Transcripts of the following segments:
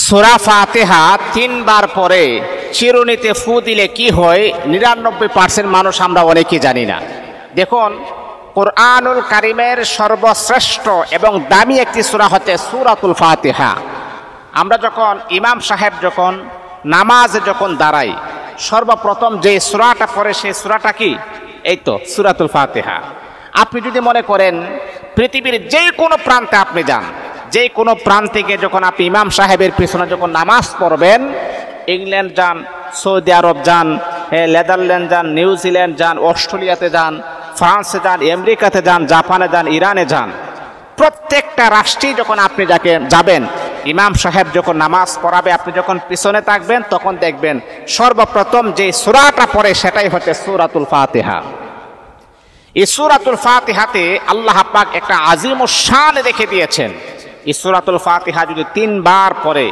সূরা ফাতিহা তিনবার পরে চিরুনিতে ফু দিলে কি হয় ৯৯% মানুষ আমরা অনেকেই জানি না। দেখুন, কুরআনুল কারীমের সর্বশ্রেষ্ঠ এবং দামি একটি সূরা হচ্ছে সূরাতুল ফাতিহা। আমরা যখন ইমাম সাহেব যখন নামাজে যখন দাঁড়াই, সর্বপ্রথম যে সূরাটা পড়ে সেই সূরাটা কি? এই তো সূরাতুল ফাতিহা। আপনি যদি মনে করেন পৃথিবীর যে কোনো প্রান্তে আপনি যান, যে কোনো প্রান্তিকে যখন আপনি ইমাম সাহেবের পিছনে যখন নামাজ পড়বেন, ইংল্যান্ড যান, সৌদি আরব যান, নেদারল্যান্ড যান, নিউজিল্যান্ড যান, অস্ট্রেলিয়াতে যান, ফ্রান্সে যান, আমেরিকাতে যান, জাপানে যান, ইরানে যান, প্রত্যেকটা রাষ্ট্রেই যখন আপনি যাবেন, ইমাম সাহেব যখন নামাজ পড়াবে, আপনি যখন পিছনে থাকবেন, তখন দেখবেন সর্বপ্রথম যে সূরাটা পড়ে সেটাই হচ্ছে সূরাতুল ফাতিহা। এই সূরাতুল ফাতিহাতে আল্লাহ পাক একটা আজিমুশ শান রেখে দিয়েছেন। এই সূরাতুল ফাতিহা যদি তিনবার পড়ে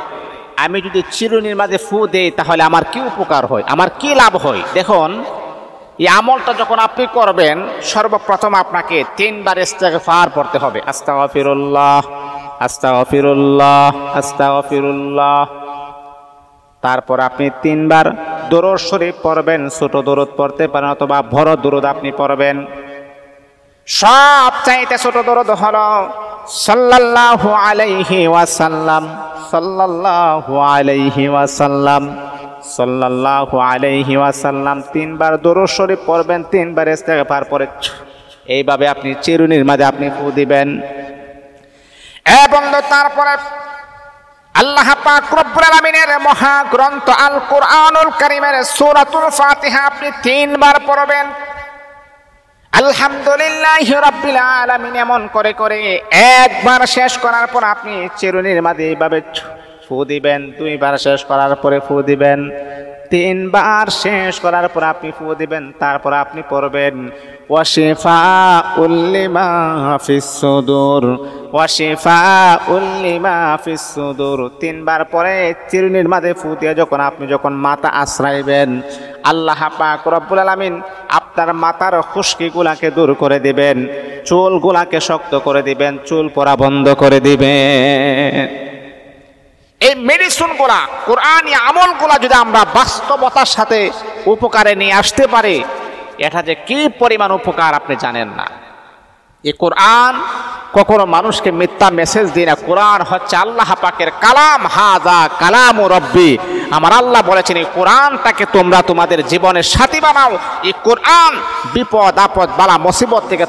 আমি যদি চিরুনির মাঝে ফু দেই, তাহলে আমার কি উপকার হয়, আমার কি লাভ হয়? দেখুন, এই আমলটা যখন আপনি করবেন, সর্বপ্রথম আপনাকে তিনবার ইস্তিগফার পড়তে হবে। আস্তাগফিরুল্লাহ, আস্তাগফিরুল্লাহ, আস্তাগফিরুল্লাহ। তারপর আপনি তিনবার দরুদ শরীফ পড়বেন। ছোট দরুদ পড়তে পারেন অথবা বড় দরুদ আপনি পড়বেন। সবচাইতে ছোট দরুদ হলো সাল্লাল্লাহু আলাইহি ওয়াসাল্লাম, সাল্লাল্লাহু আলাইহি ওয়াসাল্লাম, সাল্লাল্লাহু আলাইহি ওয়াসাল্লাম। তিনবার দরুদ শরীফ পড়বেন, তিনবার ইস্তিগফার পড়ে এইভাবে আপনি চিরুনির মাঝে আপনি ফু দিবেন। এবং তারপরে আল্লাহ পাক রব্বুল আলামিনের মহাগ্রন্থ আল কুরআনুল কারীমের সূরাতুল ফাতিহা আপনি তিনবার পড়বেন। আলহামদুলিল্লাহি রাব্বিল আলামিন এমন করে করে একবার শেষ করার পর আপনি চিরুনির মাঝে এইভাবে ফু দিবেন। দুইবার শেষ করার পরে ফু দিবেন। তিনবার শেষ করার পর আপনি ফু দিবেন। তারপর আপনি পড়বেন ওয়াশিফাউল লিমা ফিস সুদুর, ওয়াশিফাউল লিমা ফিস সুদুর। তিনবার পরে চিরুনির মাঝে ফু দিয়ে যখন মাথা আশ্রাইবেন, আল্লাহ পাক রব্বুল আলামিন আপনার মাথার খুশকিগুলাকে দূর করে দিবেন, চুলগুলাকে শক্ত করে দিবেন, চুল পড়া বন্ধ করে দিবেন। এই মেডিসিনগুলা, কোরআনী আমলগুলা যদি আমরা বাস্তবতার সাথে উপকারে নিয়ে আসতে পারি, এটা যে কি পরিমাণ উপকার আপনি জানেন না। এই কোরআন কখনো মানুষকে মিথ্যা মেসেজ দিই না। কোরআন হচ্ছে আল্লাহ পাকের কালাম। হাযা কালামু রব্বি, আমার আল্লাহ বলেছেন এই কোরআনটাকে তোমরা তোমাদের জীবনের সাথী বানাও। এই কোরআন বিপদ আপদ বালা মুসিবত থেকে